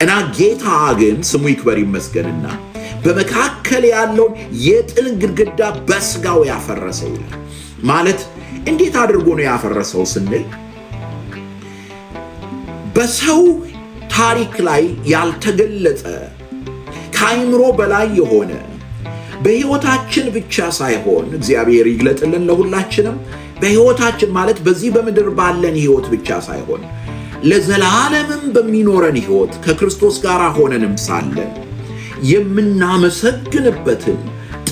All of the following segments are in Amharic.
እና ጌታ ግን ስሙ ይክበር ይመስገንና በመካከል ያለውን የጥልን ግድግዳ በስጋው ያፈረሰ ይላል። ማለት እንዴት አድርጎ ነው ያፈረሰው ስንል በሰው ታሪክ ላይ ያልተገለጸ ከአይምሮ በላይ የሆነ በሕይወታችን ብቻ ሳይሆን እግዚአብሔር ይግለጥልን ለሁላችንም በሕይወታችን ማለት በዚህ በምድር ባለን ሕይወት ብቻ ሳይሆን ለዘላለምም በሚኖረን ሕይወት ከክርስቶስ ጋር ሆነንም ሳለን የምናመሰግንበትን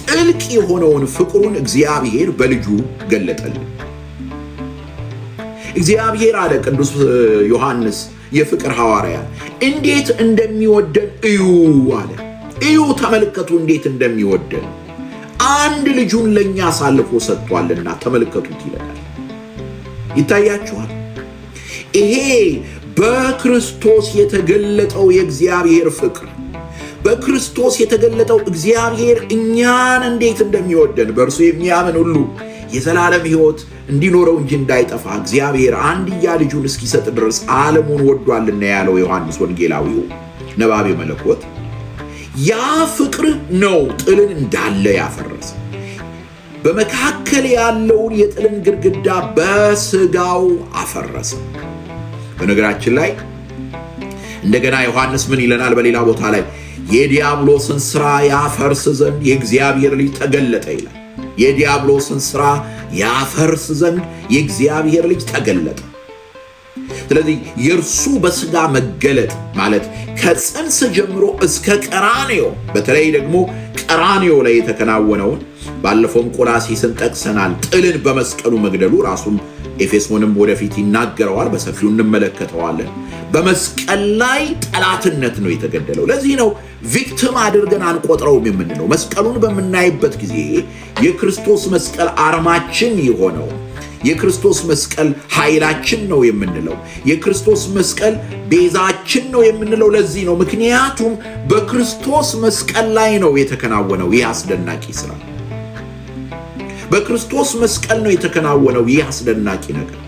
ጥልቅ የሆነውን ፍቅሩን እግዚአብሔር በልጁ ገለጠልን። እግዚአብሔር አለ ቅዱስ ዮሐንስ የፍቅር ሐዋርያ እንዴት እንደሚወደን እዩ አለ። እዩ ተመልከቱ እንዴት እንደሚወደን አንድ ልጁን ለኛ አሳልፎ ሰጥቷልና ተመልከቱት ይላል። ይታያችኋል። ይሄ በክርስቶስ የተገለጠው የእግዚአብሔር ፍቅር በክርስቶስ የተገለጠው እግዚአብሔር እኛን እንዴት እንደሚወደን በእርሱ የሚያምን ሁሉ የዘላለም ሕይወት እንዲኖረው እንጂ እንዳይጠፋ እግዚአብሔር አንድያ ልጁን እስኪሰጥ ድረስ ዓለሙን ወዷልና ያለው ዮሐንስ ወንጌላዊው ነባቤ መለኮት ያ ፍቅር ነው ጥልን እንዳለ ያፈረሰ። በመካከል ያለውን የጥልን ግድግዳ በስጋው አፈረሰ። በነገራችን ላይ እንደገና ዮሐንስ ምን ይለናል በሌላ ቦታ ላይ የዲያብሎስን ሥራ ያፈርስ ዘንድ የእግዚአብሔር ልጅ ተገለጠ ይላል። የዲያብሎስን ሥራ ያፈርስ ዘንድ የእግዚአብሔር ልጅ ተገለጠ። ስለዚህ የእርሱ በስጋ መገለጥ ማለት ከጽንስ ጀምሮ እስከ ቀራንዮ በተለይ ደግሞ ቀራንዮ ላይ የተከናወነውን ባለፈውም ቆላስይስን ጠቅሰናል። ጥልን በመስቀሉ መግደሉ ራሱን ኤፌሶንም ወደፊት ይናገረዋል፣ በሰፊው እንመለከተዋለን። በመስቀል ላይ ጠላትነት ነው የተገደለው። ለዚህ ነው ቪክቲም አድርገን አንቆጥረውም የምንለው። መስቀሉን በምናይበት ጊዜ የክርስቶስ መስቀል አርማችን የሆነው የክርስቶስ መስቀል ኃይላችን ነው የምንለው። የክርስቶስ መስቀል ቤዛችን ነው የምንለው ለዚህ ነው። ምክንያቱም በክርስቶስ መስቀል ላይ ነው የተከናወነው ይህ አስደናቂ ሥራ። በክርስቶስ መስቀል ነው የተከናወነው ይህ አስደናቂ ነገር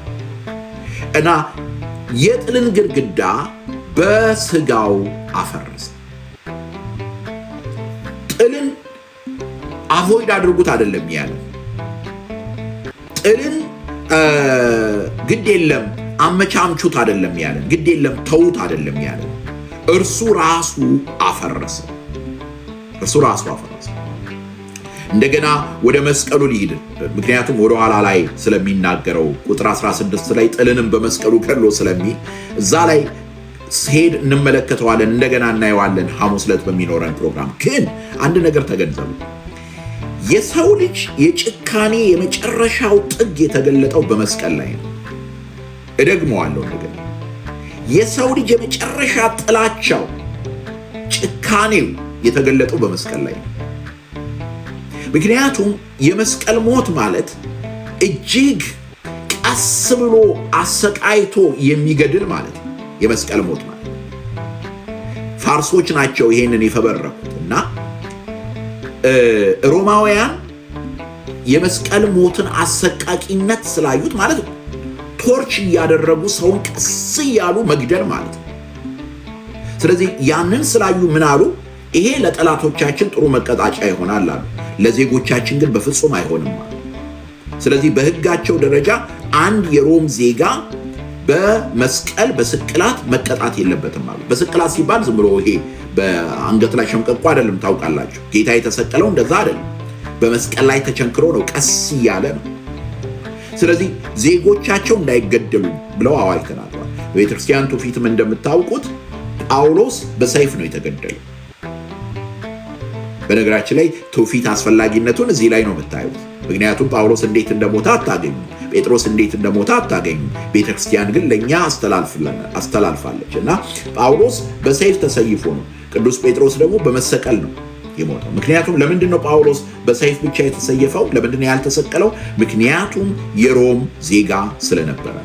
እና የጥልን ግድግዳ በስጋው አፈረሰ። ጥልን አቮይድ አድርጉት አይደለም ያለ። ጥልን ግድ የለም አመቻምቹት አይደለም ያለ። ግድ የለም ተውት አይደለም ያለ። እርሱ ራሱ አፈረሰ። እርሱ ራሱ አፈረሰ። እንደገና ወደ መስቀሉ ሊሄድ ምክንያቱም ወደ ኋላ ላይ ስለሚናገረው ቁጥር 16 ላይ ጥልንም በመስቀሉ ገድሎ ስለሚል እዛ ላይ ሄድ እንመለከተዋለን። እንደገና እናየዋለን ሐሙስ ዕለት በሚኖረን ፕሮግራም። ግን አንድ ነገር ተገንዘቡ። የሰው ልጅ የጭካኔ የመጨረሻው ጥግ የተገለጠው በመስቀል ላይ ነው። እደግመዋለሁ ነገር የሰው ልጅ የመጨረሻ ጥላቻው ጭካኔው የተገለጠው በመስቀል ላይ ነው። ምክንያቱም የመስቀል ሞት ማለት እጅግ ቀስ ብሎ አሰቃይቶ የሚገድል ማለት ነው። የመስቀል ሞት ማለት ፋርሶች ናቸው ይሄንን የፈበረኩት እና ሮማውያን የመስቀል ሞትን አሰቃቂነት ስላዩት ማለት ነው ቶርች እያደረጉ ሰውን ቀስ እያሉ መግደል ማለት ነው። ስለዚህ ያንን ስላዩ ምን አሉ? ይሄ ለጠላቶቻችን ጥሩ መቀጣጫ ይሆናል አሉ። ለዜጎቻችን ግን በፍጹም አይሆንም አሉ። ስለዚህ በሕጋቸው ደረጃ አንድ የሮም ዜጋ በመስቀል በስቅላት መቀጣት የለበትም አሉ። በስቅላት ሲባል ዝም ብሎ ይሄ በአንገት ላይ ሸምቀቆ አይደለም። ታውቃላችሁ ጌታ የተሰቀለው እንደዛ አይደለም። በመስቀል ላይ ተቸንክሮ ነው፣ ቀስ እያለ ነው። ስለዚህ ዜጎቻቸው እንዳይገደሉ ብለው አዋጅ ተናግረዋል። በቤተክርስቲያን ትውፊትም እንደምታውቁት ጳውሎስ በሰይፍ ነው የተገደለው። በነገራችን ላይ ትውፊት አስፈላጊነቱን እዚህ ላይ ነው የምታዩት። ምክንያቱም ጳውሎስ እንዴት እንደሞተ አታገኙ፣ ጴጥሮስ እንዴት እንደሞተ አታገኙ። ቤተክርስቲያን ግን ለእኛ አስተላልፋለች እና ጳውሎስ በሰይፍ ተሰይፎ ነው፣ ቅዱስ ጴጥሮስ ደግሞ በመሰቀል ነው የሞተው። ምክንያቱም ለምንድን ነው ጳውሎስ በሰይፍ ብቻ የተሰየፈው? ለምንድን ነው ያልተሰቀለው? ምክንያቱም የሮም ዜጋ ስለነበረ።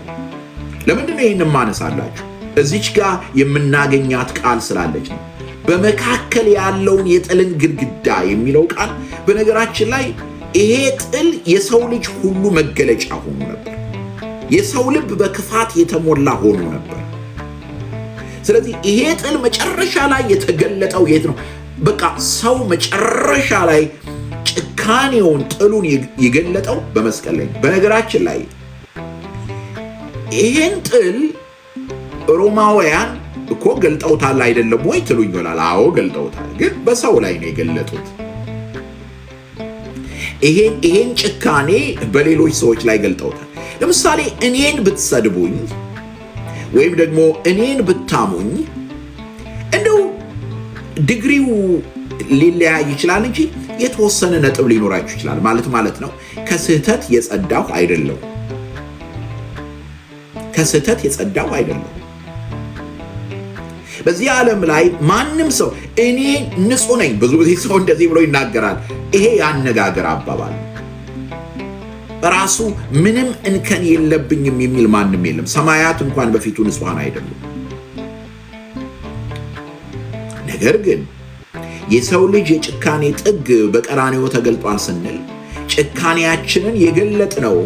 ለምንድን ነው ይህን ማነሳላችሁ? እዚች ጋር የምናገኛት ቃል ስላለች ነው። በመካከል ያለውን የጥልን ግድግዳ የሚለው ቃል በነገራችን ላይ ይሄ ጥል የሰው ልጅ ሁሉ መገለጫ ሆኖ ነበር። የሰው ልብ በክፋት የተሞላ ሆኖ ነበር። ስለዚህ ይሄ ጥል መጨረሻ ላይ የተገለጠው የት ነው? በቃ ሰው መጨረሻ ላይ ጭካኔውን ጥሉን የገለጠው በመስቀል ላይ። በነገራችን ላይ ይሄን ጥል ሮማውያን እኮ ገልጠውታል አይደለም ወይ ትሉኝ ይሆናል። አዎ ገልጠውታል፣ ግን በሰው ላይ ነው የገለጡት። ይሄን ጭካኔ በሌሎች ሰዎች ላይ ገልጠውታል። ለምሳሌ እኔን ብትሰድቡኝ ወይም ደግሞ እኔን ብታሙኝ እንደው ዲግሪው ሊለያይ ይችላል እንጂ የተወሰነ ነጥብ ሊኖራችሁ ይችላል። ማለት ነው ከስህተት የጸዳሁ አይደለም። ከስህተት የጸዳሁ አይደለም። በዚህ ዓለም ላይ ማንም ሰው እኔ ንጹህ ነኝ፣ ብዙ ጊዜ ሰው እንደዚህ ብሎ ይናገራል። ይሄ ያነጋገር አባባል በራሱ ምንም እንከን የለብኝም የሚል ማንም የለም። ሰማያት እንኳን በፊቱ ንጹሃን አይደሉም። ነገር ግን የሰው ልጅ የጭካኔ ጥግ በቀራንዮ ተገልጧል ስንል ጭካኔያችንን የገለጥነው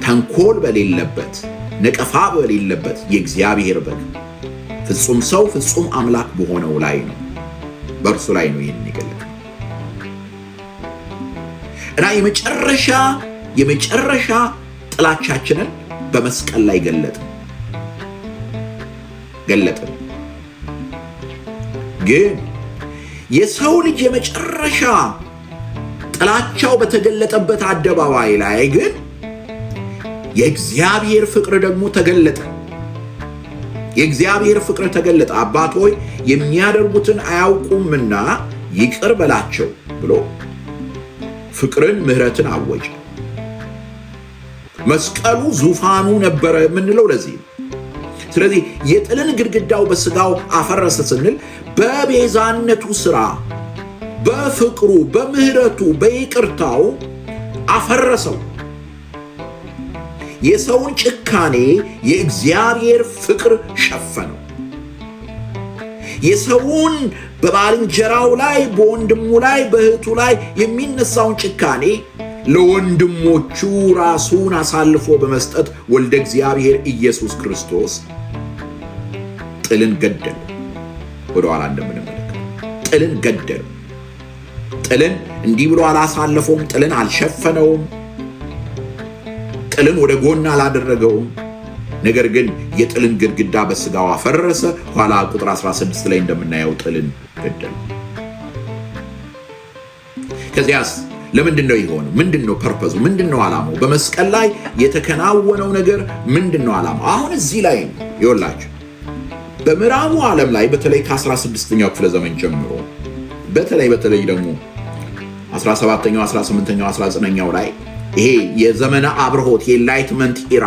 ተንኮል በሌለበት ነቀፋ በሌለበት የእግዚአብሔር በግ ፍጹም ሰው ፍጹም አምላክ በሆነው ላይ ነው። በእርሱ ላይ ነው ይህን የገለጥነው እና የመጨረሻ ጥላቻችንን በመስቀል ላይ ገለጥን። ግን የሰው ልጅ የመጨረሻ ጥላቻው በተገለጠበት አደባባይ ላይ ግን የእግዚአብሔር ፍቅር ደግሞ ተገለጠ። የእግዚአብሔር ፍቅር ተገለጠ። አባት ሆይ የሚያደርጉትን አያውቁምና ይቅር በላቸው ብሎ ፍቅርን፣ ምሕረትን አወጀ። መስቀሉ ዙፋኑ ነበረ የምንለው ለዚህ ነው። ስለዚህ የጥልን ግድግዳው በስጋው አፈረሰ ስንል በቤዛነቱ ሥራ፣ በፍቅሩ፣ በምሕረቱ፣ በይቅርታው አፈረሰው። የሰውን ጭካኔ የእግዚአብሔር ፍቅር ሸፈነው። የሰውን በባልንጀራው ላይ፣ በወንድሙ ላይ፣ በእህቱ ላይ የሚነሳውን ጭካኔ ለወንድሞቹ ራሱን አሳልፎ በመስጠት ወልደ እግዚአብሔር ኢየሱስ ክርስቶስ ጥልን ገደለ። ወደ ኋላ እንደምንመለከት ጥልን ገደለ። ጥልን እንዲህ ብሎ አላሳለፈውም። ጥልን አልሸፈነውም። ጥልን ወደ ጎን አላደረገውም። ነገር ግን የጥልን ግድግዳ በስጋው አፈረሰ። ኋላ ቁጥር 16 ላይ እንደምናየው ጥልን ገደለ። ከዚያስ ለምንድን ነው የሆነው? ምንድን ነው ፐርፐዙ? ምንድን ነው ዓላማው? በመስቀል ላይ የተከናወነው ነገር ምንድን ነው ዓላማው? አሁን እዚህ ላይ ይወላችሁ በምዕራቡ ዓለም ላይ በተለይ ከ16ኛው ክፍለ ዘመን ጀምሮ በተለይ ደግሞ 17ኛው፣ 18ኛው፣ 19ኛው ላይ ይሄ የዘመነ አብርሆት የኢንላይትመንት ኢራ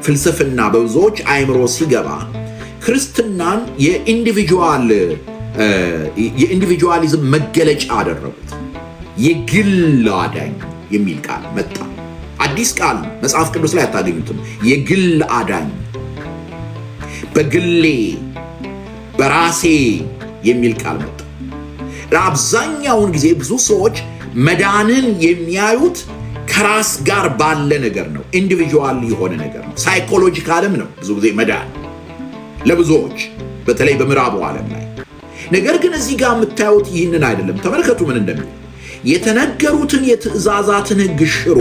ፍልስፍና በብዙዎች አእምሮ ሲገባ ክርስትናን የኢንዲቪጁዋሊዝም መገለጫ አደረጉት። የግል አዳኝ የሚል ቃል መጣ። አዲስ ቃል መጽሐፍ ቅዱስ ላይ አታገኙትም። የግል አዳኝ፣ በግሌ በራሴ የሚል ቃል መጣ። ለአብዛኛውን ጊዜ ብዙ ሰዎች መዳንን የሚያዩት ከራስ ጋር ባለ ነገር ነው። ኢንዲቪጁዋል የሆነ ነገር ነው። ሳይኮሎጂካልም ነው ብዙ ጊዜ መዳን ለብዙዎች በተለይ በምዕራቡ ዓለም ላይ። ነገር ግን እዚህ ጋር የምታዩት ይህንን አይደለም። ተመልከቱ ምን እንደሚል የተነገሩትን የትእዛዛትን ሕግ ሽሮ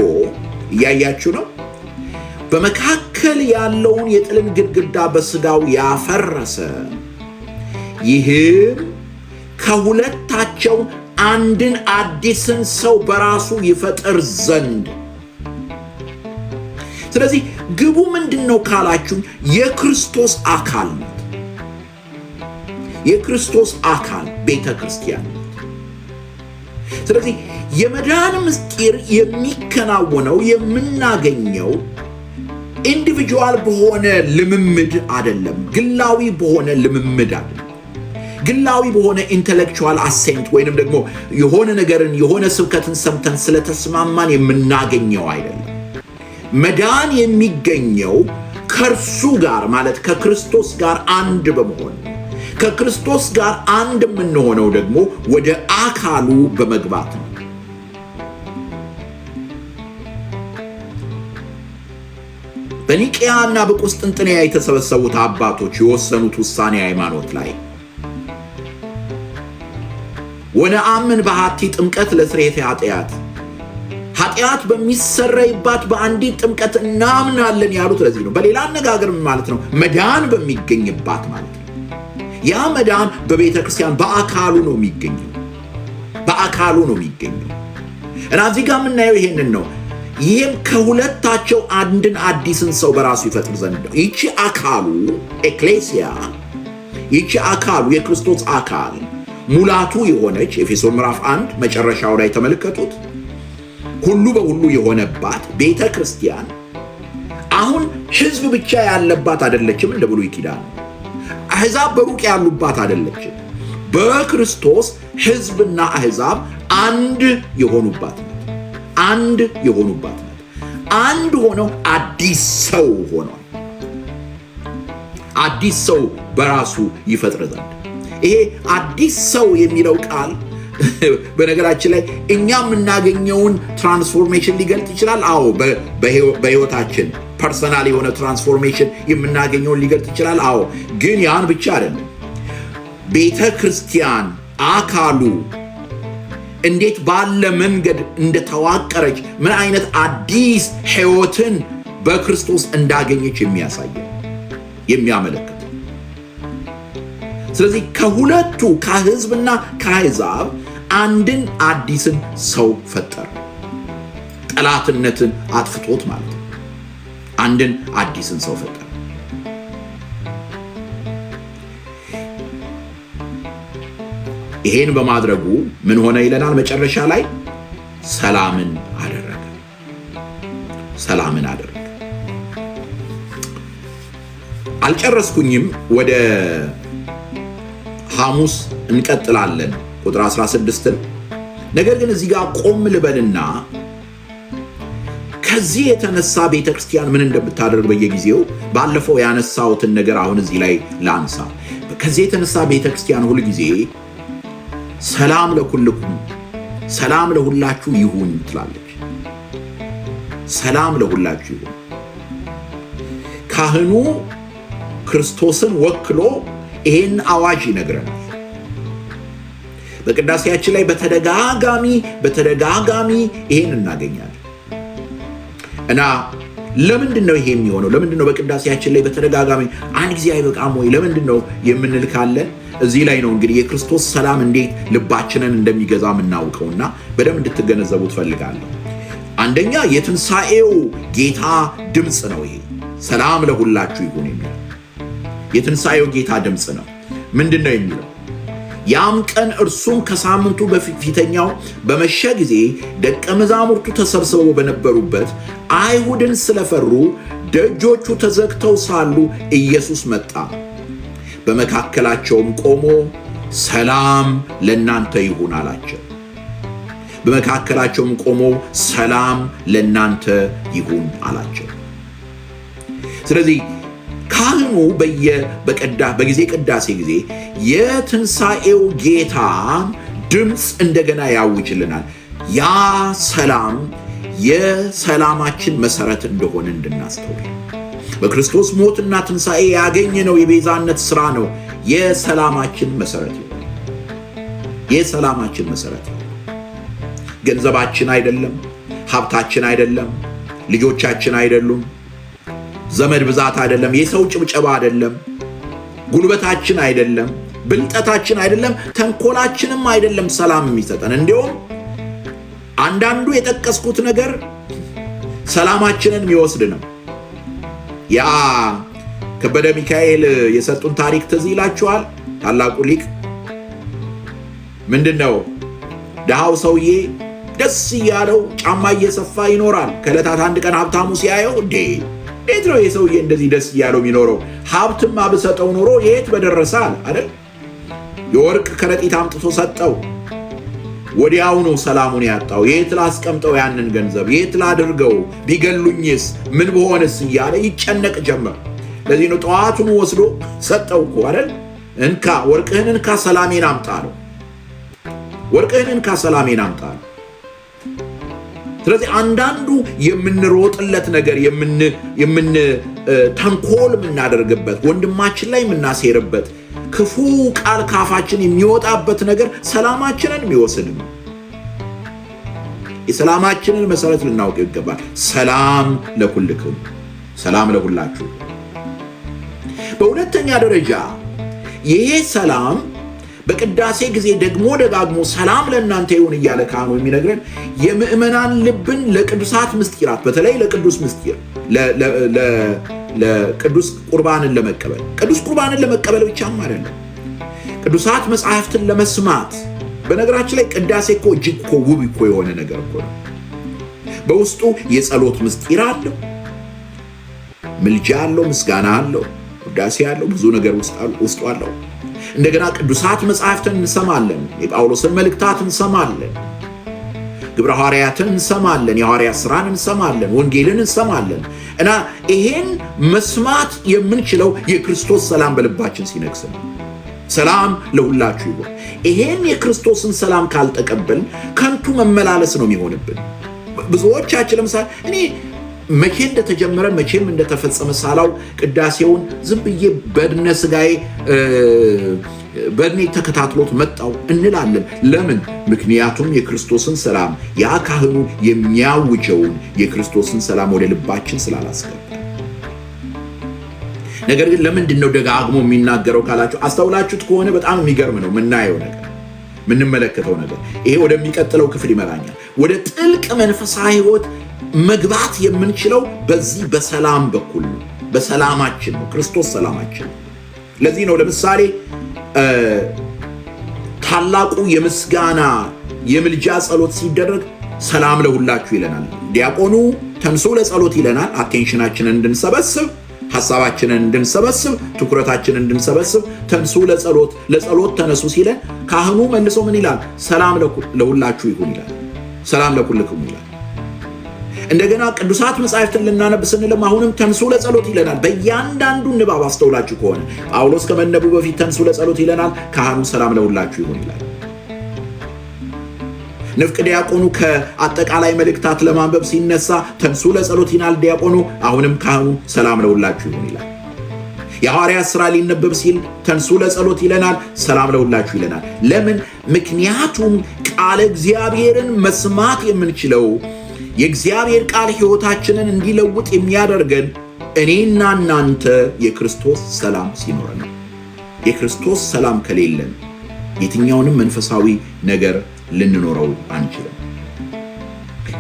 እያያችሁ ነው። በመካከል ያለውን የጥልን ግድግዳ በስጋው ያፈረሰ፣ ይህም ከሁለታቸው አንድን አዲስን ሰው በራሱ ይፈጥር ዘንድ። ስለዚህ ግቡ ምንድን ነው ካላችሁ የክርስቶስ አካል ነው። የክርስቶስ አካል ቤተ ክርስቲያን ነው። ስለዚህ የመዳን ምስጢር የሚከናወነው የምናገኘው ኢንዲቪጁዋል በሆነ ልምምድ አይደለም፣ ግላዊ በሆነ ልምምድ አይደለም፣ ግላዊ በሆነ ኢንተሌክቹዋል አሴንት ወይንም ደግሞ የሆነ ነገርን የሆነ ስብከትን ሰምተን ስለተስማማን የምናገኘው አይደለም። መዳን የሚገኘው ከእርሱ ጋር ማለት ከክርስቶስ ጋር አንድ በመሆን፣ ከክርስቶስ ጋር አንድ የምንሆነው ደግሞ ወደ አካሉ በመግባት ነው። በኒቅያና በቁስጥንጥንያ የተሰበሰቡት አባቶች የወሰኑት ውሳኔ ሃይማኖት ላይ ወነአምን በሃቲ ጥምቀት ለስርየተ ኃጢአት በሚሰረይባት በአንዲት ጥምቀት እናምናለን ያሉት ለዚህ ነው። በሌላ አነጋገር ማለት ነው መዳን በሚገኝባት ማለት ነው። ያ መዳን በቤተ ክርስቲያን በአካሉ ነው የሚገኘው። እና እዚህ ጋር የምናየው ይሄንን ነው። ይህም ከሁለታቸው አንድን አዲስን ሰው በራሱ ይፈጥር ዘንድ ነው። ይቺ አካሉ ኤክሌሲያ፣ ይቺ አካሉ የክርስቶስ አካል ሙላቱ የሆነች ኤፌሶን ምዕራፍ 1 መጨረሻው ላይ ተመልከቱት። ሁሉ በሁሉ የሆነባት ቤተ ክርስቲያን አሁን ሕዝብ ብቻ ያለባት አይደለችም። እንደ ብሉይ ኪዳን አሕዛብ በሩቅ ያሉባት አይደለችም። በክርስቶስ ሕዝብና አሕዛብ አንድ የሆኑባት ናት። አንድ ሆነው አዲስ ሰው ሆኗል። አዲስ ሰው በራሱ ይፈጥር ዘንድ ይሄ አዲስ ሰው የሚለው ቃል በነገራችን ላይ እኛ የምናገኘውን ትራንስፎርሜሽን ሊገልጥ ይችላል። አዎ በሕይወታችን ፐርሰናል የሆነ ትራንስፎርሜሽን የምናገኘውን ሊገልጥ ይችላል። አዎ ግን ያን ብቻ አይደለም። ቤተ ክርስቲያን አካሉ እንዴት ባለ መንገድ እንደተዋቀረች፣ ምን አይነት አዲስ ሕይወትን በክርስቶስ እንዳገኘች የሚያመለክት። ስለዚህ ከሁለቱ ከሕዝብና ከአሕዛብ አንድን አዲስን ሰው ፈጠረ። ጠላትነትን አጥፍቶት ማለት ነው። አንድን አዲስን ሰው ፈጠረ። ይሄን በማድረጉ ምን ሆነ ይለናል መጨረሻ ላይ? ሰላምን አደረገ። አልጨረስኩኝም። ወደ ሐሙስ እንቀጥላለን ቁጥር 16ን። ነገር ግን እዚህ ጋር ቆም ልበልና ከዚህ የተነሳ ቤተክርስቲያን ምን እንደምታደርግ በየጊዜው ባለፈው ያነሳሁትን ነገር አሁን እዚህ ላይ ላንሳ። ከዚህ የተነሳ ቤተክርስቲያን ሁል ጊዜ ሰላም ለኩልኩም፣ ሰላም ለሁላችሁ ይሁን ትላለች። ሰላም ለሁላችሁ ይሁን። ካህኑ ክርስቶስን ወክሎ ይሄን አዋጅ ይነግረናል። በቅዳሴያችን ላይ በተደጋጋሚ ይሄን እናገኛለን። እና ለምንድን ነው ይሄ የሚሆነው? ለምንድን ነው በቅዳሴያችን ላይ በተደጋጋሚ አንድ ጊዜ አይበቃም ወይ? ለምንድን ነው የምንል ካለ እዚህ ላይ ነው እንግዲህ የክርስቶስ ሰላም እንዴት ልባችንን እንደሚገዛ የምናውቀውና በደንብ እንድትገነዘቡ ትፈልጋለሁ። አንደኛ የትንሣኤው ጌታ ድምፅ ነው። ይሄ ሰላም ለሁላችሁ ይሁን የሚለው የትንሣኤው ጌታ ድምፅ ነው። ምንድን ነው የሚለው? ያም ቀን እርሱም ከሳምንቱ በፊተኛው በመሸ ጊዜ ደቀ መዛሙርቱ ተሰብስበው በነበሩበት አይሁድን ስለፈሩ ደጆቹ ተዘግተው ሳሉ ኢየሱስ መጣ፣ በመካከላቸውም ቆሞ ሰላም ለእናንተ ይሁን አላቸው። በመካከላቸውም ቆሞ ሰላም ለእናንተ ይሁን አላቸው። ስለዚህ ካህኑ በጊዜ ቅዳሴ ጊዜ የትንሣኤው ጌታ ድምፅ እንደገና ያውጅልናል። ያ ሰላም የሰላማችን መሰረት እንደሆነ እንድናስተውል በክርስቶስ ሞትና ትንሣኤ ያገኘነው የቤዛነት ሥራ ነው የሰላማችን መሰረት ይሆን። የሰላማችን መሰረት ይሆን። ገንዘባችን አይደለም፣ ሀብታችን አይደለም፣ ልጆቻችን አይደሉም፣ ዘመድ ብዛት አይደለም፣ የሰው ጭብጨባ አይደለም፣ ጉልበታችን አይደለም፣ ብልጠታችን አይደለም፣ ተንኮላችንም አይደለም ሰላም የሚሰጠን። እንዲሁም አንዳንዱ የጠቀስኩት ነገር ሰላማችንን የሚወስድ ነው። ያ ከበደ ሚካኤል የሰጡን ታሪክ ትዝ ይላችኋል። ታላቁ ሊቅ ምንድን ነው? ድሃው ሰውዬ ደስ እያለው ጫማ እየሰፋ ይኖራል። ከዕለታት አንድ ቀን ሀብታሙ ሲያየው እንዴት ነው የሰውዬ እንደዚህ ደስ እያለው የሚኖረው? ሀብትማ ብሰጠው ኖሮ የት በደረሳል አይደል? የወርቅ ከረጢት አምጥቶ ሰጠው። ወዲያው ነው ሰላሙን ያጣው። የት ላስቀምጠው ያንን ገንዘብ? የት ላድርገው? ቢገሉኝስ? ምን በሆነስ? እያለ ይጨነቅ ጀመር። ለዚህ ነው ጠዋቱን ወስዶ ሰጠው እኮ አይደል? እንካ ወርቅህን እንካ ሰላሜን አምጣ ነው። ወርቅህን እንካ ሰላሜን አምጣ ነው። ስለዚህ አንዳንዱ የምንሮጥለት ነገር ተንኮል የምናደርግበት ወንድማችን ላይ የምናሴርበት ክፉ ቃል ካፋችን የሚወጣበት ነገር ሰላማችንን የሚወስድ ነው። የሰላማችንን መሰረት ልናውቅ ይገባል። ሰላም ለኩልክም፣ ሰላም ለሁላችሁ። በሁለተኛ ደረጃ ይሄ ሰላም በቅዳሴ ጊዜ ደግሞ ደጋግሞ ሰላም ለእናንተ ይሁን እያለ ካህኑ የሚነግረን የምእመናን ልብን ለቅዱሳት ምስጢራት፣ በተለይ ለቅዱስ ምስጢር ለቅዱስ ቁርባንን ለመቀበል፣ ቅዱስ ቁርባንን ለመቀበል ብቻም አይደለም፣ ቅዱሳት መጻሕፍትን ለመስማት። በነገራችን ላይ ቅዳሴ እኮ እጅግ እኮ ውብ እኮ የሆነ ነገር እኮ ነው። በውስጡ የጸሎት ምስጢር አለው፣ ምልጃ አለው፣ ምስጋና አለው፣ ውዳሴ አለው፣ ብዙ ነገር ውስጡ አለው። እንደገና ቅዱሳት መጻሕፍትን እንሰማለን፣ የጳውሎስን መልእክታት እንሰማለን፣ ግብረ ሐዋርያትን እንሰማለን፣ የሐዋርያት ሥራን እንሰማለን፣ ወንጌልን እንሰማለን። እና ይሄን መስማት የምንችለው የክርስቶስ ሰላም በልባችን ሲነግስ ነው። ሰላም ለሁላችሁ ይሁን። ይሄን የክርስቶስን ሰላም ካልተቀበልን ከንቱ መመላለስ ነው የሚሆንብን። ብዙዎቻችን ለምሳሌ እኔ መቼ እንደተጀመረ መቼም እንደተፈጸመ ሳላው ቅዳሴውን ዝም ብዬ በድነ ስጋዬ በድኔ ተከታትሎት መጣው እንላለን። ለምን? ምክንያቱም የክርስቶስን ሰላም ያ ካህኑ የሚያውጀውን የክርስቶስን ሰላም ወደ ልባችን ስላላስገባ። ነገር ግን ለምንድን ነው ደጋግሞ የሚናገረው ካላችሁ፣ አስተውላችሁት ከሆነ በጣም የሚገርም ነው የምናየው ነገር፣ የምንመለከተው ነገር። ይሄ ወደሚቀጥለው ክፍል ይመራኛል። ወደ ጥልቅ መንፈሳዊ ሕይወት መግባት የምንችለው በዚህ በሰላም በኩል ነው። በሰላማችን ነው። ክርስቶስ ሰላማችን ነው። ለዚህ ነው ለምሳሌ ታላቁ የምስጋና የምልጃ ጸሎት ሲደረግ ሰላም ለሁላችሁ ይለናል። ዲያቆኑ ተንሶ ለጸሎት ይለናል። አቴንሽናችንን እንድንሰበስብ፣ ሐሳባችንን እንድንሰበስብ፣ ትኩረታችንን እንድንሰበስብ ተንሱ ለጸሎት ተነሱ ሲለን ካህኑ መልሶ ምን ይላል? ሰላም ለሁላችሁ ይሁን ይላል። ሰላም ለኩልክሙ ይላል። እንደገና ቅዱሳት መጻሕፍትን ልናነብ ስንልም አሁንም ተንሱ ለጸሎት ይለናል። በእያንዳንዱ ንባብ አስተውላችሁ ከሆነ ጳውሎስ ከመነቡ በፊት ተንሱ ለጸሎት ይለናል። ካህኑ ሰላም ለሁላችሁ ይሁን ይላል። ንፍቅ ዲያቆኑ ከአጠቃላይ መልእክታት ለማንበብ ሲነሳ ተንሱ ለጸሎት ይላል ዲያቆኑ። አሁንም ካህኑ ሰላም ለሁላችሁ ይሁን ይላል። የሐዋርያት ሥራ ሊነበብ ሲል ተንሱ ለጸሎት ይለናል፣ ሰላም ለሁላችሁ ይለናል። ለምን? ምክንያቱም ቃለ እግዚአብሔርን መስማት የምንችለው የእግዚአብሔር ቃል ሕይወታችንን እንዲለውጥ የሚያደርገን እኔና እናንተ የክርስቶስ ሰላም ሲኖረን ነው። የክርስቶስ ሰላም ከሌለን የትኛውንም መንፈሳዊ ነገር ልንኖረው አንችልም።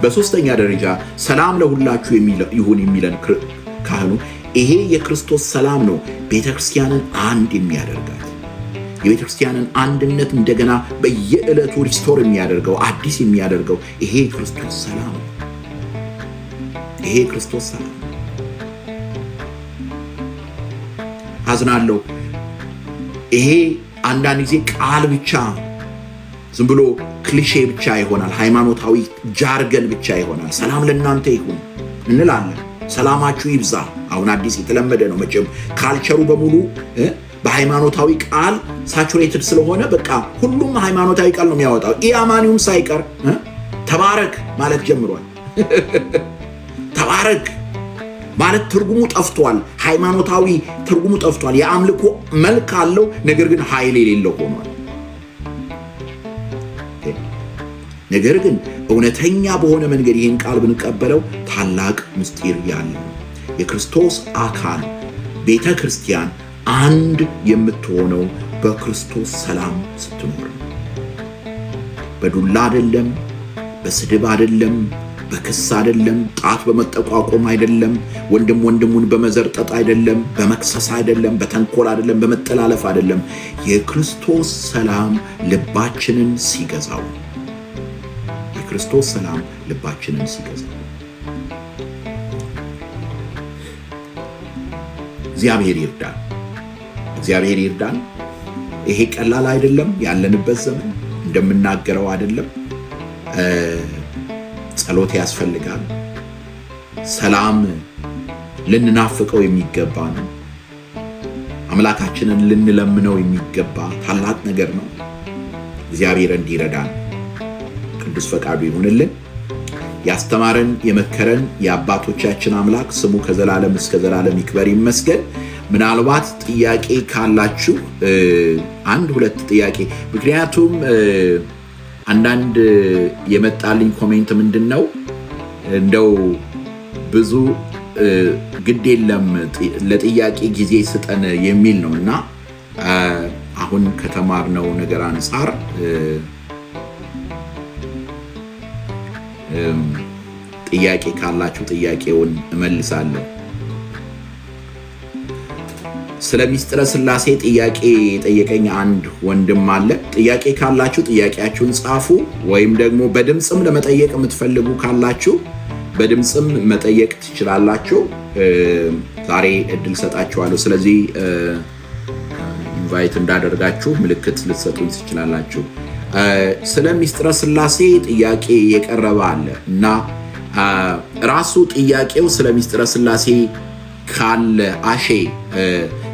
በሦስተኛ ደረጃ ሰላም ለሁላችሁ ይሁን የሚለን ካህኑ ይሄ የክርስቶስ ሰላም ነው ቤተ ክርስቲያንን አንድ የሚያደርጋት። የቤተ ክርስቲያንን አንድነት እንደገና በየዕለቱ ሪስቶር የሚያደርገው አዲስ የሚያደርገው ይሄ የክርስቶስ ሰላም ነው። ይሄ ክርስቶስ ሰላም። አዝናለሁ። ይሄ አንዳንድ ጊዜ ቃል ብቻ ዝም ብሎ ክሊሼ ብቻ ይሆናል። ሃይማኖታዊ ጃርገን ብቻ ይሆናል። ሰላም ለእናንተ ይሁን እንላለን። ሰላማችሁ ይብዛ። አሁን አዲስ የተለመደ ነው። መቼም ካልቸሩ በሙሉ በሃይማኖታዊ ቃል ሳቹሬትድ ስለሆነ በቃ ሁሉም ሃይማኖታዊ ቃል ነው የሚያወጣው። ኢአማኒውም ሳይቀር ተባረክ ማለት ጀምሯል። ተባረክ ማለት ትርጉሙ ጠፍቷል። ሃይማኖታዊ ትርጉሙ ጠፍቷል። የአምልኮ መልክ አለው፣ ነገር ግን ኃይል የሌለው ሆኗል። ነገር ግን እውነተኛ በሆነ መንገድ ይህን ቃል ብንቀበለው ታላቅ ምስጢር ያለው የክርስቶስ አካል ቤተ ክርስቲያን አንድ የምትሆነው በክርስቶስ ሰላም ስትኖር ነው። በዱላ አይደለም፣ በስድብ አይደለም፣ በክስ አይደለም፣ ጣት በመጠቋቆም አይደለም፣ ወንድም ወንድሙን በመዘርጠጥ አይደለም፣ በመክሰስ አይደለም፣ በተንኮል አይደለም፣ በመጠላለፍ አይደለም። የክርስቶስ ሰላም ልባችንን ሲገዛው የክርስቶስ ሰላም ልባችንን ሲገዛው እግዚአብሔር ይርዳን። እግዚአብሔር ይርዳን። ይሄ ቀላል አይደለም። ያለንበት ዘመን እንደምናገረው አይደለም። ጸሎት ያስፈልጋል። ሰላም ልንናፍቀው የሚገባ ነው። አምላካችንን ልንለምነው የሚገባ ታላቅ ነገር ነው። እግዚአብሔር እንዲረዳን ቅዱስ ፈቃዱ ይሁንልን። ያስተማረን የመከረን የአባቶቻችን አምላክ ስሙ ከዘላለም እስከ ዘላለም ይክበር ይመስገን። ምናልባት ጥያቄ ካላችሁ አንድ ሁለት ጥያቄ፣ ምክንያቱም አንዳንድ የመጣልኝ ኮሜንት ምንድነው እንደው ብዙ ግድ የለም ለጥያቄ ጊዜ ስጠን የሚል ነው እና አሁን ከተማርነው ነገር አንፃር ጥያቄ ካላችሁ ጥያቄውን እመልሳለሁ። ስለ ሚስጥረ ሥላሴ ጥያቄ ጠየቀኝ አንድ ወንድም አለ። ጥያቄ ካላችሁ ጥያቄያችሁን ጻፉ፣ ወይም ደግሞ በድምጽም ለመጠየቅ የምትፈልጉ ካላችሁ በድምጽም መጠየቅ ትችላላችሁ። ዛሬ እድል ሰጣችኋለሁ። ስለዚህ ኢንቫይት እንዳደርጋችሁ ምልክት ልትሰጡኝ ትችላላችሁ። ስለ ሚስጥረ ሥላሴ ጥያቄ የቀረበ አለ እና ራሱ ጥያቄው ስለ ሚስጥረ ሥላሴ ካለ አሼ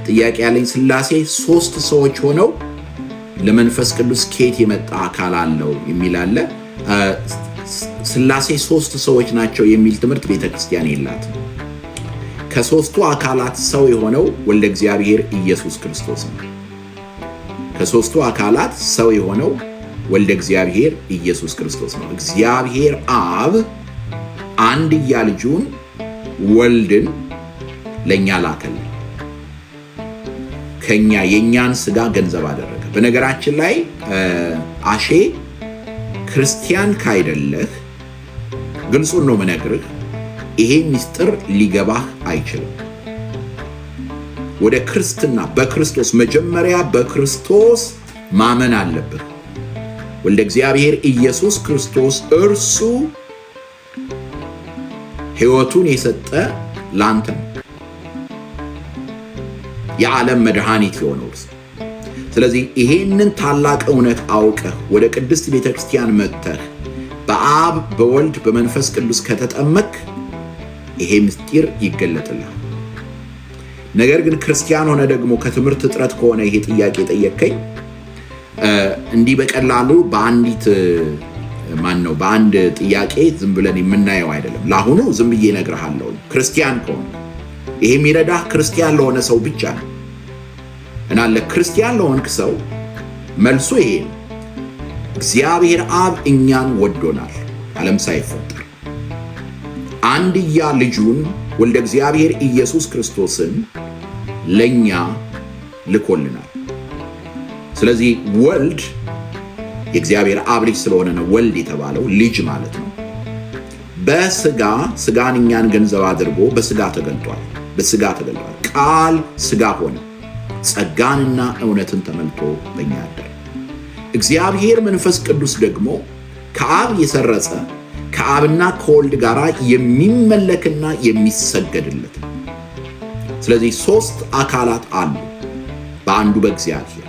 ጥያቄ ያለኝ ሥላሴ ሶስት ሰዎች ሆነው ለመንፈስ ቅዱስ ከየት የመጣ አካል አለው የሚል አለ። ሥላሴ ሶስት ሰዎች ናቸው የሚል ትምህርት ቤተክርስቲያን የላትም። ከሶስቱ አካላት ሰው የሆነው ወልደ እግዚአብሔር ኢየሱስ ክርስቶስ ነው። ከሶስቱ አካላት ሰው የሆነው ወልደ እግዚአብሔር ኢየሱስ ክርስቶስ ነው። እግዚአብሔር አብ አንድያ ልጁን ወልድን ለኛ ላከልን፣ ከኛ የኛን ስጋ ገንዘብ አደረገ። በነገራችን ላይ አሼ ክርስቲያን ካይደለህ ግልጹን ነው መነግርህ፣ ይሄ ሚስጥር ሊገባህ አይችልም። ወደ ክርስትና በክርስቶስ መጀመሪያ በክርስቶስ ማመን አለብህ። ወልደ እግዚአብሔር ኢየሱስ ክርስቶስ እርሱ ሕይወቱን የሰጠ ላንተ ነው፣ የዓለም መድኃኒት የሆነው እርሱ። ስለዚህ ይሄንን ታላቅ እውነት አውቀህ ወደ ቅድስት ቤተክርስቲያን መጥተህ በአብ በወልድ በመንፈስ ቅዱስ ከተጠመቅ ይሄ ምስጢር ይገለጥልሃል። ነገር ግን ክርስቲያን ሆነ ደግሞ ከትምህርት እጥረት ከሆነ ይሄ ጥያቄ ጠየቀኝ እንዲህ በቀላሉ በአንድ ጥያቄ ዝም ብለን የምናየው አይደለም። ለአሁኑ ዝም ብዬ እነግርሃለሁ። ክርስቲያን ከሆነ ይሄ የሚረዳህ ክርስቲያን ለሆነ ሰው ብቻ ነው እና ለክርስቲያን ለሆንክ ሰው መልሱ ይሄ ነው። እግዚአብሔር አብ እኛን ወዶናል ዓለም ሳይፈጠር፣ አንድያ ልጁን ወልደ እግዚአብሔር ኢየሱስ ክርስቶስን ለኛ ልኮልናል። ስለዚህ ወልድ የእግዚአብሔር አብ ልጅ ስለሆነ ነው ወልድ የተባለው፣ ልጅ ማለት ነው። ስጋን እኛን ገንዘብ አድርጎ በስጋ ተገልጧል። ቃል ስጋ ሆነ፣ ጸጋንና እውነትን ተመልቶ በእኛ አደረ። እግዚአብሔር መንፈስ ቅዱስ ደግሞ ከአብ የሰረጸ ከአብና ከወልድ ጋር የሚመለክና የሚሰገድለት። ስለዚህ ሶስት አካላት አሉ በአንዱ በእግዚአብሔር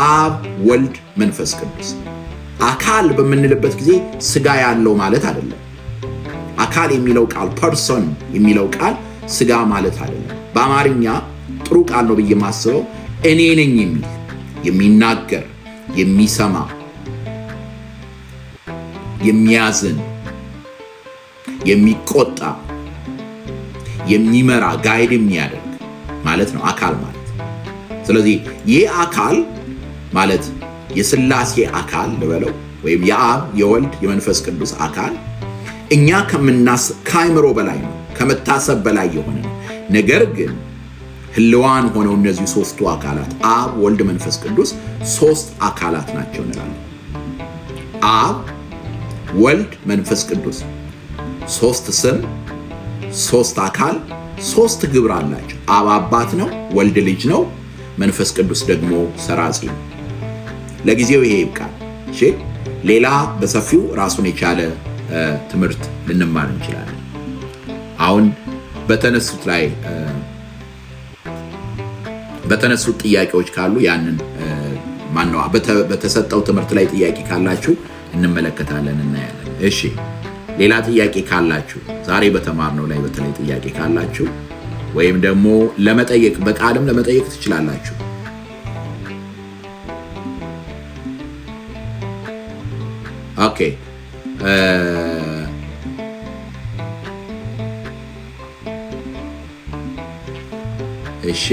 አብ፣ ወልድ፣ መንፈስ ቅዱስ። አካል በምንልበት ጊዜ ስጋ ያለው ማለት አይደለም። አካል የሚለው ቃል ፐርሰን የሚለው ቃል ስጋ ማለት አይደለም። በአማርኛ ጥሩ ቃል ነው ብዬ ማስበው እኔ ነኝ የሚል የሚናገር፣ የሚሰማ፣ የሚያዝን፣ የሚቆጣ፣ የሚመራ፣ ጋይድ የሚያደርግ ማለት ነው አካል ማለት። ስለዚህ ይህ አካል ማለት የሥላሴ አካል ልበለው ወይም የአብ የወልድ የመንፈስ ቅዱስ አካል እኛ ከአእምሮ በላይ ነው፣ ከመታሰብ በላይ የሆነ ነው። ነገር ግን ህልዋን ሆነው እነዚህ ሶስቱ አካላት አብ፣ ወልድ፣ መንፈስ ቅዱስ ሶስት አካላት ናቸው እንላለን። አብ፣ ወልድ፣ መንፈስ ቅዱስ ሶስት ስም፣ ሶስት አካል፣ ሶስት ግብር አላቸው። አብ አባት ነው፣ ወልድ ልጅ ነው፣ መንፈስ ቅዱስ ደግሞ ሰራጺ ነው። ለጊዜው ይሄ ይብቃል። እሺ፣ ሌላ በሰፊው ራሱን የቻለ ትምህርት ልንማር እንችላለን። አሁን በተነሱት ጥያቄዎች ካሉ ያንን በተሰጠው ትምህርት ላይ ጥያቄ ካላችሁ እንመለከታለን፣ እናያለን። እሺ፣ ሌላ ጥያቄ ካላችሁ ዛሬ በተማርነው ላይ በተለይ ጥያቄ ካላችሁ ወይም ደግሞ ለመጠየቅ በቃልም ለመጠየቅ ትችላላችሁ። ኦኬ፣ እሺ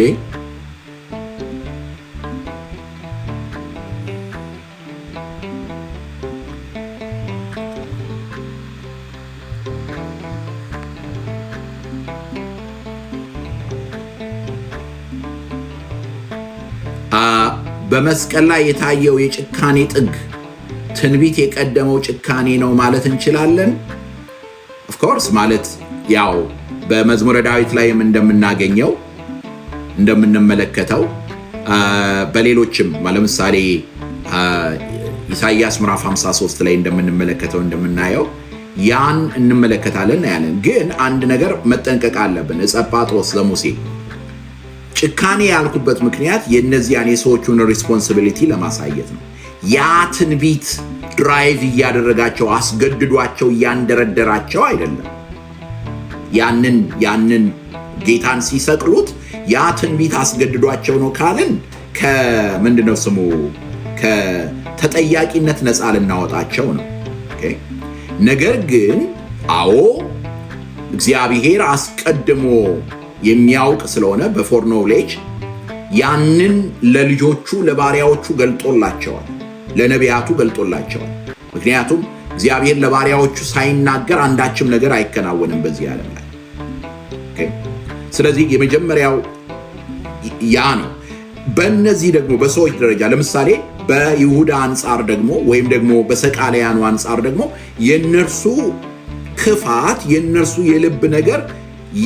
በመስቀል ላይ የታየው የጭካኔ ጥግ ትንቢት የቀደመው ጭካኔ ነው ማለት እንችላለን። ኦፍኮርስ ማለት ያው በመዝሙረ ዳዊት ላይም እንደምናገኘው እንደምንመለከተው በሌሎችም ለምሳሌ ኢሳይያስ ምዕራፍ 53 ላይ እንደምንመለከተው እንደምናየው ያን እንመለከታለን ያለን። ግን አንድ ነገር መጠንቀቅ አለብን። ዕፀ ጳጦስ ዘሙሴ ጭካኔ ያልኩበት ምክንያት የእነዚያን የሰዎቹን ሪስፖንሲቢሊቲ ለማሳየት ነው። ያ ትንቢት ድራይቭ እያደረጋቸው አስገድዷቸው እያንደረደራቸው አይደለም። ያንን ጌታን ሲሰቅሉት ያ ትንቢት አስገድዷቸው ነው ካልን ከምንድነው ስሙ ከተጠያቂነት ነፃ ልናወጣቸው ነው። ነገር ግን አዎ እግዚአብሔር አስቀድሞ የሚያውቅ ስለሆነ በፎር ኖሌጅ ያንን ለልጆቹ ለባሪያዎቹ ገልጦላቸዋል፣ ለነቢያቱ ገልጦላቸዋል። ምክንያቱም እግዚአብሔር ለባሪያዎቹ ሳይናገር አንዳችም ነገር አይከናወንም በዚህ ዓለም ላይ። ስለዚህ የመጀመሪያው ያ ነው። በእነዚህ ደግሞ በሰዎች ደረጃ ለምሳሌ በይሁዳ አንጻር ደግሞ ወይም ደግሞ በሰቃልያኑ አንጻር ደግሞ የነርሱ ክፋት የነርሱ የልብ ነገር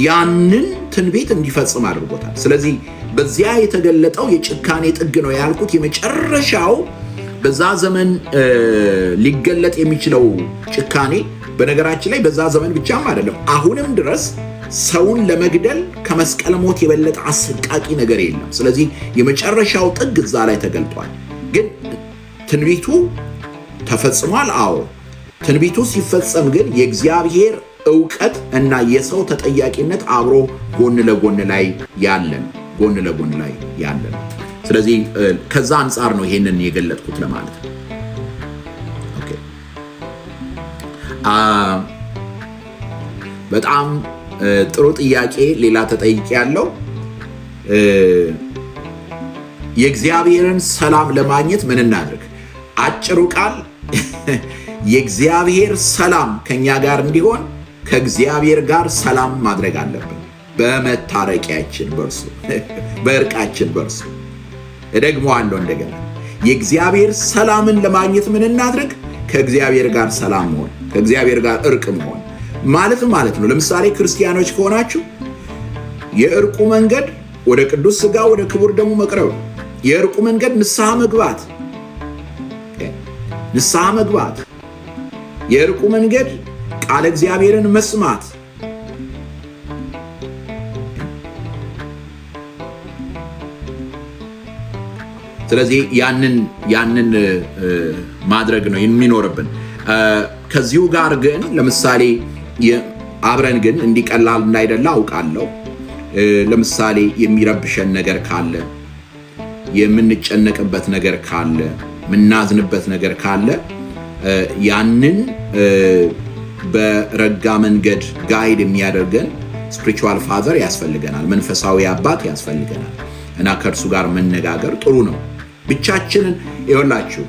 ያንን ትንቢት እንዲፈጽም አድርጎታል። ስለዚህ በዚያ የተገለጠው የጭካኔ ጥግ ነው ያልኩት የመጨረሻው በዛ ዘመን ሊገለጥ የሚችለው ጭካኔ በነገራችን ላይ በዛ ዘመን ብቻም አይደለም፣ አሁንም ድረስ ሰውን ለመግደል ከመስቀል ሞት የበለጠ አሰቃቂ ነገር የለም። ስለዚህ የመጨረሻው ጥግ እዛ ላይ ተገልጧል። ግን ትንቢቱ ተፈጽሟል። አዎ ትንቢቱ ሲፈጸም ግን የእግዚአብሔር ዕውቀት እና የሰው ተጠያቂነት አብሮ ጎን ለጎን ላይ ያለን ስለዚህ ከዛ አንጻር ነው ይሄንን የገለጥኩት ለማለት ነው። ኦኬ በጣም ጥሩ ጥያቄ ሌላ ተጠይቄ ያለው የእግዚአብሔርን ሰላም ለማግኘት ምን እናድርግ? አጭሩ ቃል የእግዚአብሔር ሰላም ከኛ ጋር እንዲሆን ከእግዚአብሔር ጋር ሰላም ማድረግ አለብን። በመታረቂያችን በርሱ በእርቃችን በርሱ እደግመዋለሁ እንደገና የእግዚአብሔር ሰላምን ለማግኘት ምን እናድርግ? ከእግዚአብሔር ጋር ሰላም መሆን፣ ከእግዚአብሔር ጋር እርቅ መሆን ማለት ነው። ለምሳሌ ክርስቲያኖች ከሆናችሁ የእርቁ መንገድ ወደ ቅዱስ ሥጋ ወደ ክቡር ደሙ መቅረብ፣ የእርቁ መንገድ ንስሐ መግባት፣ የእርቁ መንገድ ቃለ እግዚአብሔርን መስማት። ስለዚህ ያንን ማድረግ ነው የሚኖርብን። ከዚሁ ጋር ግን ለምሳሌ አብረን ግን እንዲቀላል እንዳይደለ አውቃለሁ። ለምሳሌ የሚረብሸን ነገር ካለ፣ የምንጨነቅበት ነገር ካለ፣ የምናዝንበት ነገር ካለ ያንን በረጋ መንገድ ጋይድ የሚያደርገን ስፒሪቹዋል ፋዘር ያስፈልገናል፣ መንፈሳዊ አባት ያስፈልገናል እና ከእርሱ ጋር መነጋገር ጥሩ ነው። ብቻችንን ይኸውላችሁ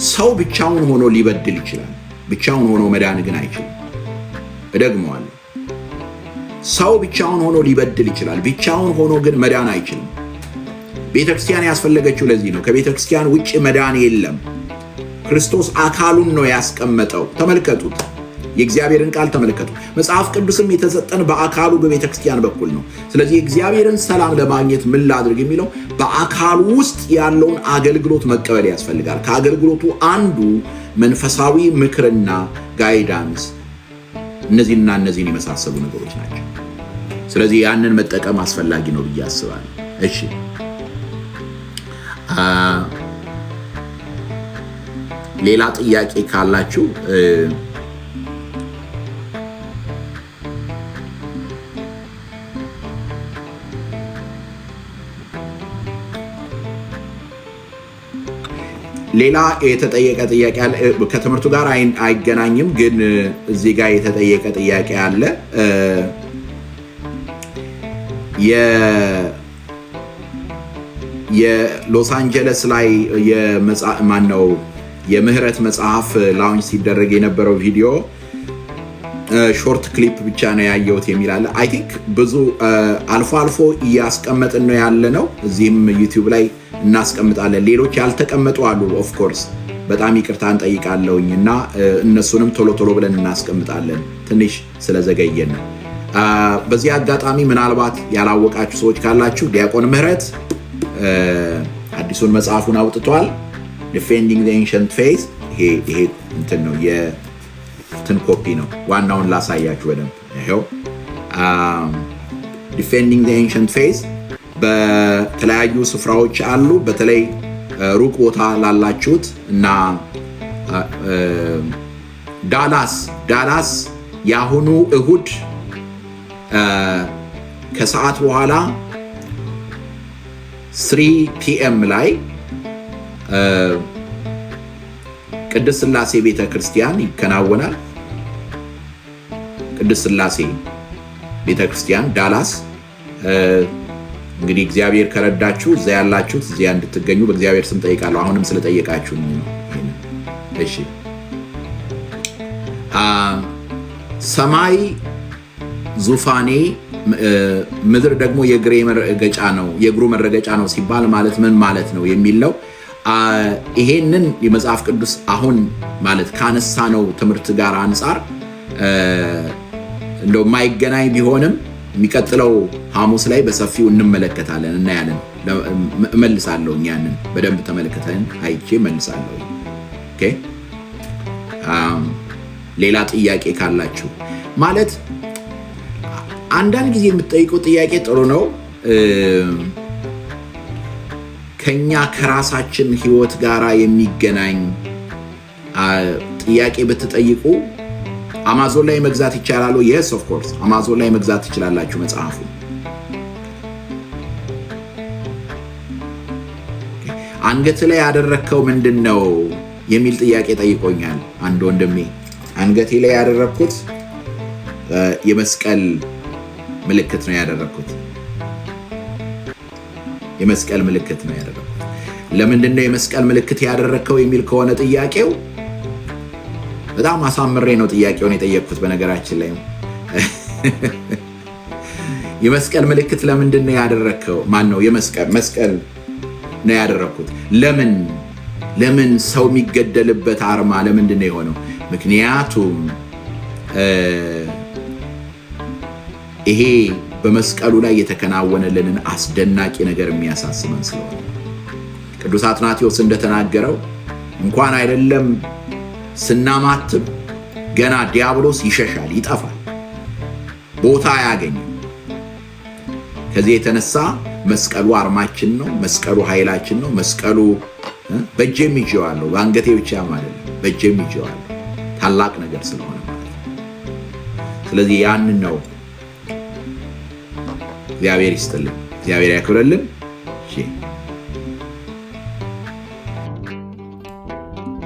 ሰው ብቻውን ሆኖ ሊበድል ይችላል፣ ብቻውን ሆኖ መዳን ግን አይችልም። እደግመዋለሁ፣ ሰው ብቻውን ሆኖ ሊበድል ይችላል፣ ብቻውን ሆኖ ግን መዳን አይችልም። ቤተክርስቲያን ያስፈለገችው ለዚህ ነው። ከቤተክርስቲያን ውጭ መዳን የለም። ክርስቶስ አካሉን ነው ያስቀመጠው። ተመልከቱት፣ የእግዚአብሔርን ቃል ተመልከቱ። መጽሐፍ ቅዱስም የተሰጠን በአካሉ በቤተ ክርስቲያን በኩል ነው። ስለዚህ የእግዚአብሔርን ሰላም ለማግኘት ምን ላድርግ የሚለው በአካሉ ውስጥ ያለውን አገልግሎት መቀበል ያስፈልጋል። ከአገልግሎቱ አንዱ መንፈሳዊ ምክርና ጋይዳንስ፣ እነዚህን የመሳሰሉ ነገሮች ናቸው። ስለዚህ ያንን መጠቀም አስፈላጊ ነው ብዬ አስባለሁ። እሺ ሌላ ጥያቄ ካላችሁ ሌላ የተጠየቀ ጥያቄ አለ። ከትምህርቱ ጋር አይገናኝም፣ ግን እዚህ ጋር የተጠየቀ ጥያቄ አለ። የሎስ አንጀለስ ላይ የምህረት መጽሐፍ ላውንች ሲደረግ የነበረው ቪዲዮ ሾርት ክሊፕ ብቻ ነው ያየሁት የሚል አለ። አይ ቲንክ ብዙ አልፎ አልፎ እያስቀመጥን ነው ያለ ነው። እዚህም ዩቲዩብ ላይ እናስቀምጣለን። ሌሎች ያልተቀመጡ አሉ። ኦፍ ኮርስ በጣም ይቅርታ እንጠይቃለሁኝ እና እነሱንም ቶሎ ቶሎ ብለን እናስቀምጣለን ትንሽ ስለዘገየን ነው። በዚህ አጋጣሚ ምናልባት ያላወቃችሁ ሰዎች ካላችሁ ዲያቆን ምህረት አዲሱን መጽሐፉን አውጥቷል። ዲፌንዲንግ ዘ ኤንሸንት ፌዝ። ይሄ እንትን ነው የትን ኮፒ ነው። ዋናውን ላሳያችሁ በደንብ ይሄው። ዲፌንዲንግ ዘ ኤንሸንት ፌዝ በተለያዩ ስፍራዎች አሉ። በተለይ ሩቅ ቦታ ላላችሁት እና ዳላስ የአሁኑ እሁድ ከሰዓት በኋላ 3 PM ላይ ቅድስት ሥላሴ ቤተ ክርስቲያን ይከናወናል። ቅድስት ሥላሴ ቤተ ክርስቲያን ዳላስ። እንግዲህ እግዚአብሔር ከረዳችሁ እዛ ያላችሁት እዚያ እንድትገኙ በእግዚአብሔር ስም ጠይቃለሁ። አሁንም ስለጠየቃችሁ ነው። እሺ። ሰማይ ዙፋኔ ምድር ደግሞ የእግሩ መረገጫ ነው ሲባል ማለት ምን ማለት ነው የሚል ነው። ይሄንን የመጽሐፍ ቅዱስ አሁን ማለት ካነሳ ነው ትምህርት ጋር አንጻር እንደው የማይገናኝ ቢሆንም የሚቀጥለው ሐሙስ ላይ በሰፊው እንመለከታለን፣ እናያለን። እመልሳለሁ። ያንን በደንብ ተመልክተን አይቼ እመልሳለሁ። ኦኬ። ሌላ ጥያቄ ካላችሁ ማለት አንዳንድ ጊዜ የምትጠይቁት ጥያቄ ጥሩ ነው። ከኛ ከራሳችን ህይወት ጋራ የሚገናኝ ጥያቄ ብትጠይቁ አማዞን ላይ መግዛት ይቻላል? yes of course አማዞን ላይ መግዛት ትችላላችሁ መጽሐፉ። አንገት ላይ ያደረከው ምንድነው የሚል ጥያቄ ጠይቆኛል አንድ ወንድሜ። አንገቴ ላይ ያደረኩት የመስቀል ምልክት ነው ያደረኩት። የመስቀል ምልክት ነው ያደረኩት። ለምንድነው የመስቀል ምልክት ያደረከው የሚል ከሆነ ጥያቄው በጣም አሳምሬ ነው ጥያቄውን የጠየቅኩት። በነገራችን ላይ የመስቀል ምልክት ለምንድነው ያደረከው? ማን ነው መስቀል ነው ያደረኩት? ለምን ሰው የሚገደልበት አርማ ለምንድነው የሆነው? ምክንያቱም ይሄ በመስቀሉ ላይ የተከናወነልንን አስደናቂ ነገር የሚያሳስበን ስለሆነ ቅዱስ አትናቴዎስ እንደተናገረው እንኳን አይደለም ስናማትብ ገና ዲያብሎስ ይሸሻል፣ ይጠፋል፣ ቦታ አያገኝም። ከዚህ የተነሳ መስቀሉ አርማችን ነው። መስቀሉ ኃይላችን ነው። መስቀሉ በእጄም ይዤዋለሁ፣ በአንገቴ ብቻ ማለት ነው፣ በእጄም ይዤዋለሁ። ታላቅ ነገር ስለሆነ ማለት ነው። ስለዚህ ያንን ነው። እግዚአብሔር ይስጥልን፣ እግዚአብሔር ያክብረልን።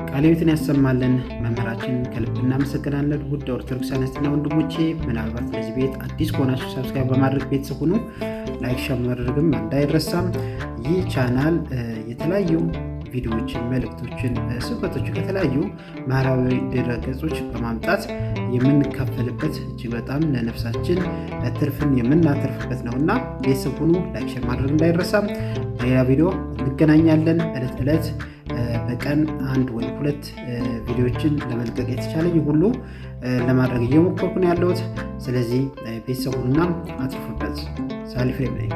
ቃልዮትን ያሰማልን። መምህራችን ከልብ እናመሰግናለን። ውድ ኦርቶዶክሳውያን ወንድሞቼ ምናልባት ለዚህ ቤት አዲስ ከሆናችሁ ሰብስክራይብ በማድረግ ቤተሰብ ሁኑ። ላይክ ሼር ማድረግም እንዳይረሳም። ይህ ቻናል የተለያዩ ቪዲዮዎችን፣ መልእክቶችን፣ ስብከቶችን ከተለያዩ ማህበራዊ ድረገጾች በማምጣት የምንካፈልበት እጅግ በጣም ለነፍሳችን ትርፍን የምናተርፍበት ነውና ቤተሰብ ሁኑ። ላይክ ሼር ማድረግ እንዳይረሳም። በሌላ ቪዲዮ እንገናኛለን። ዕለት በቀን 1 ወይ 2 ቪዲዮዎችን ለመልቀቅ የተቻለኝ ሁሉ ለማድረግ እየሞከርኩ ነው ያለሁት። ስለዚህ ቤተሰብ ሁኑና አትርፉበት። ሳሊ ፍሬም ነኝ።